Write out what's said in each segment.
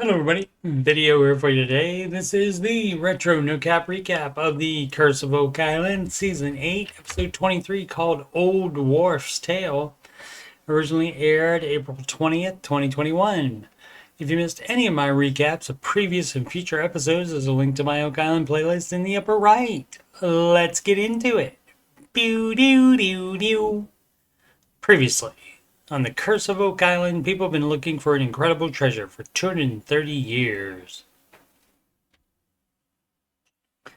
Hello everybody, video here for you today. This is the retro no cap recap of the Curse of Oak Island Season 8, Episode 23 called Old Wharf's Tale. Originally aired April 20th, 2021. If you missed any of my recaps of previous and future episodes, there's a link to my Oak Island playlist in the upper right. Let's get into it. Pew doo doo doo. Previously on the Curse of Oak Island, people have been looking for an incredible treasure for 230 years.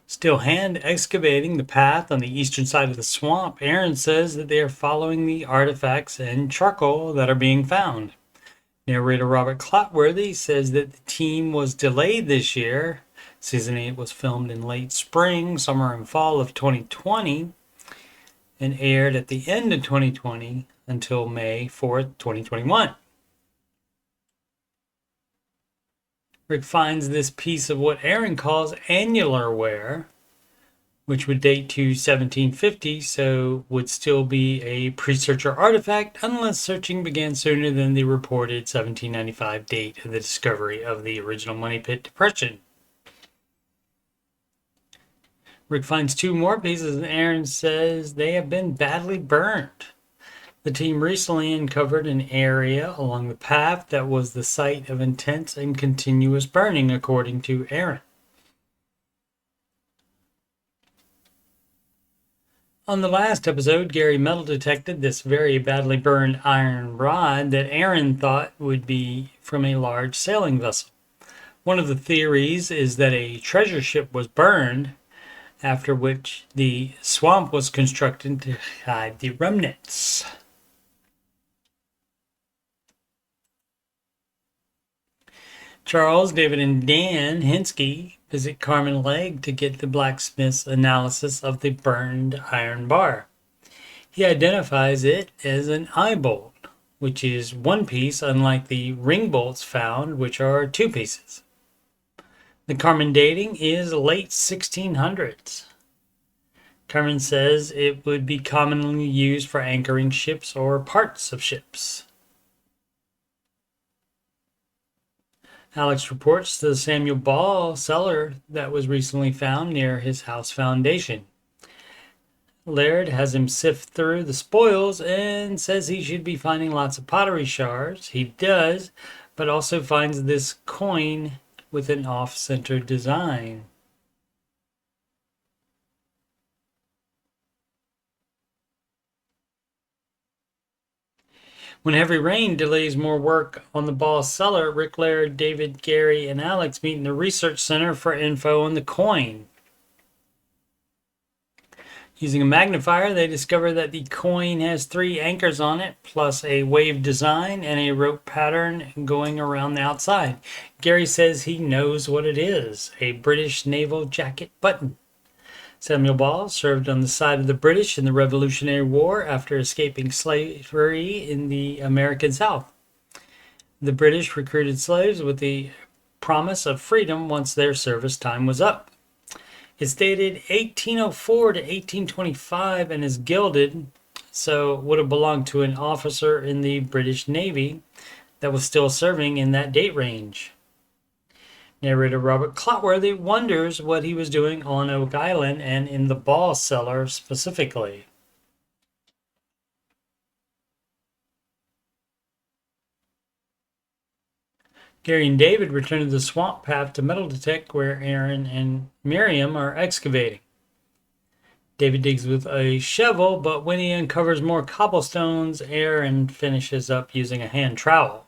Still hand excavating the path on the eastern side of the swamp, Aaron says that they are following the artifacts and charcoal that are being found. Narrator Robert Clotworthy says that the team was delayed this year. Season 8 was filmed in late spring, summer, and fall of 2020 and aired at the end of 2020 until May 4th, 2021. Rick finds this piece of what Aaron calls annular ware, which would date to 1750, so would still be a pre-searcher artifact unless searching began sooner than the reported 1795 date of the discovery of the original Money Pit depression. Rick finds two more pieces and Aaron says they have been badly burned. The team recently uncovered an area along the path that was the site of intense and continuous burning, according to Aaron. On the last episode, Gary metal detected this very badly burned iron rod that Aaron thought would be from a large sailing vessel. One of the theories is that a treasure ship was burned, after which the swamp was constructed to hide the remnants. Charles, David, and Dan Hinsky visit Carmen Legg to get the blacksmith's analysis of the burned iron bar. He identifies it as an eye bolt, which is one piece, unlike the ring bolts found, which are two pieces. The Carmen dating is late 1600s. Carmen says it would be commonly used for anchoring ships or parts of ships. Alex reports to the Samuel Ball cellar that was recently found near his house foundation. Laird has him sift through the spoils and says he should be finding lots of pottery shards. He does, but also finds this coin with an off-center design. When heavy rain delays more work on the Ball cellar, Rick, Laird, David, Gary, and Alex meet in the research center for info on the coin. Using a magnifier, they discover that the coin has three anchors on it, plus a wave design and a rope pattern going around the outside. Gary says he knows what it is, a British naval jacket button. Samuel Ball served on the side of the British in the Revolutionary War after escaping slavery in the American South. The British recruited slaves with the promise of freedom once their service time was up. It's dated 1804 to 1825 and is gilded, so would have belonged to an officer in the British Navy that was still serving in that date range. Narrator Robert Clotworthy wonders what he was doing on Oak Island and in the Ball cellar specifically. Gary and David return to the swamp path to metal detect where Aaron and Miriam are excavating. David digs with a shovel, but when he uncovers more cobblestones, Aaron finishes up using a hand trowel.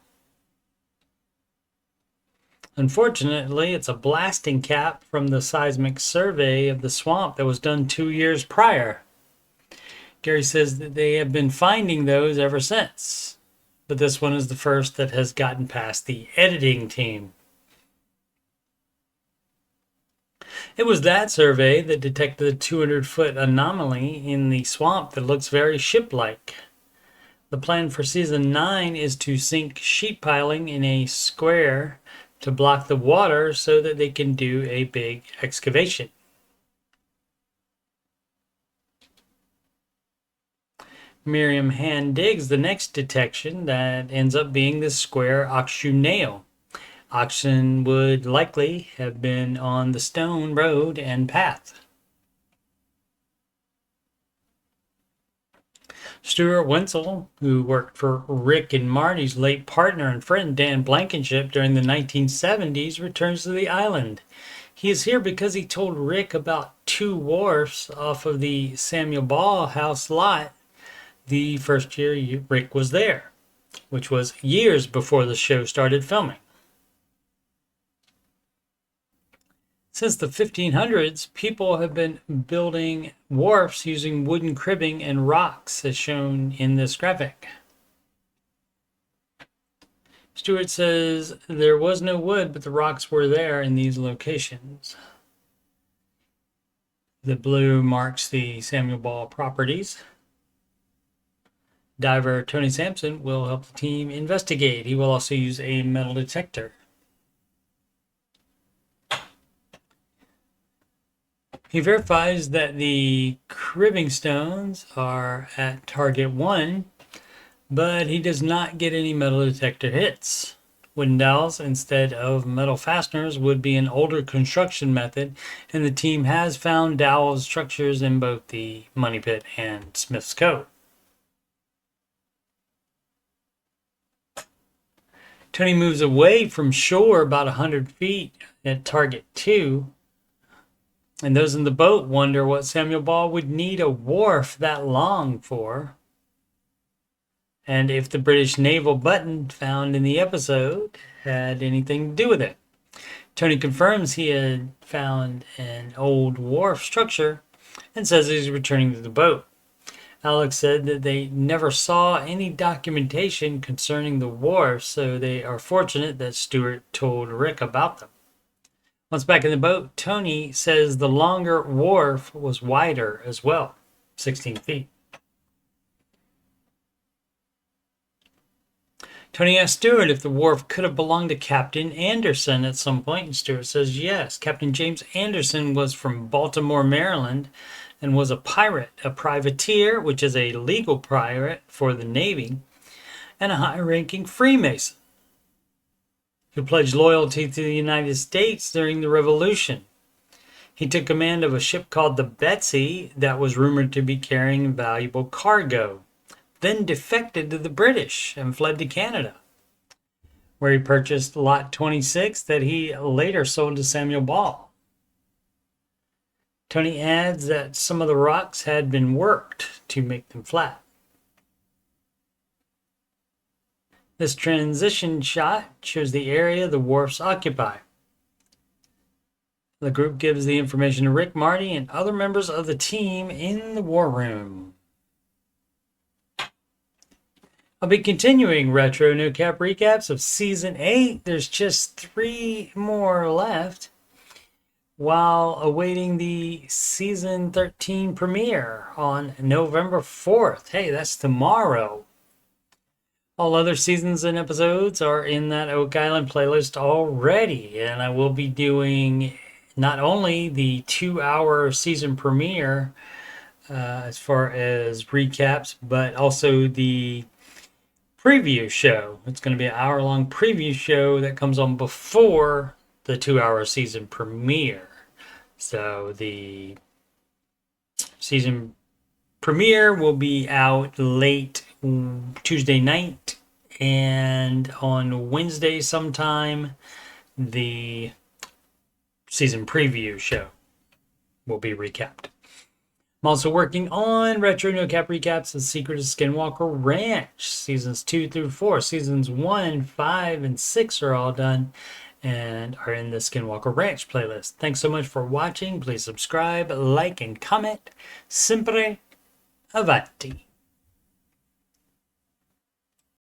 Unfortunately, it's a blasting cap from the seismic survey of the swamp that was done 2 years prior. Gary says that they have been finding those ever since, but this one is the first that has gotten past the editing team. It was that survey that detected the 200-foot anomaly in the swamp that looks very ship-like. The plan for Season 9 is to sink sheet piling in a square to block the water so that they can do a big excavation. Miriam hand digs the next detection that ends up being this square oxshoe nail. Auction would likely have been on the stone road and path. Stuart Wenzel, who worked for Rick and Marty's late partner and friend Dan Blankenship during the 1970s, returns to the island. He is here because he told Rick about two wharfs off of the Samuel Ball house lot the first year Rick was there, which was years before the show started filming. Since the 1500s, people have been building wharfs using wooden cribbing and rocks, as shown in this graphic. Stewart says there was no wood, but the rocks were there in these locations. The blue marks the Samuel Ball properties. Diver Tony Sampson will help the team investigate. He will also use a metal detector. He verifies that the cribbing stones are at target 1, but he does not get any metal detector hits. Wooden dowels instead of metal fasteners would be an older construction method, and the team has found dowel structures in both the Money Pit and Smith's Cove. Tony moves away from shore about 100 feet at target 2. And those in the boat wonder what Samuel Ball would need a wharf that long for, and if the British naval button found in the episode had anything to do with it. Tony confirms he had found an old wharf structure and says he's returning to the boat. Alex said that they never saw any documentation concerning the wharf, so they are fortunate that Stewart told Rick about them. Once back in the boat, Tony says the longer wharf was wider as well, 16 feet. Tony asks Stewart if the wharf could have belonged to Captain Anderson at some point, and Stewart says yes. Captain James Anderson was from Baltimore, Maryland, and was a pirate, a privateer, which is a legal pirate for the Navy, and a high-ranking Freemason who pledged loyalty to the United States during the Revolution. He took command of a ship called the Betsy that was rumored to be carrying valuable cargo, then defected to the British and fled to Canada, where he purchased Lot 26 that he later sold to Samuel Ball. Tony adds that some of the rocks had been worked to make them flat. This transition shot shows the area the wharfs occupy. The group gives the information to Rick, Marty, and other members of the team in the war room. I'll be continuing retro no cap recaps of season 8. There's just 3 more left while awaiting the season 13 premiere on November 4th. Hey, that's tomorrow. All other seasons and episodes are in that Oak Island playlist already, and I will be doing not only the 2-hour season premiere as far as recaps, but also the preview show. It's going to be an hour-long preview show that comes on before the 2-hour season premiere. So the season premiere will be out late Tuesday night, and on Wednesday sometime the season preview show will be recapped. I'm also working on retro no cap recaps of Secret of Skinwalker Ranch seasons 2 through 4. Seasons 1, 5, and 6 are all done and are in the Skinwalker Ranch playlist. Thanks so much for watching. Please subscribe, like, and comment. Sempre avanti.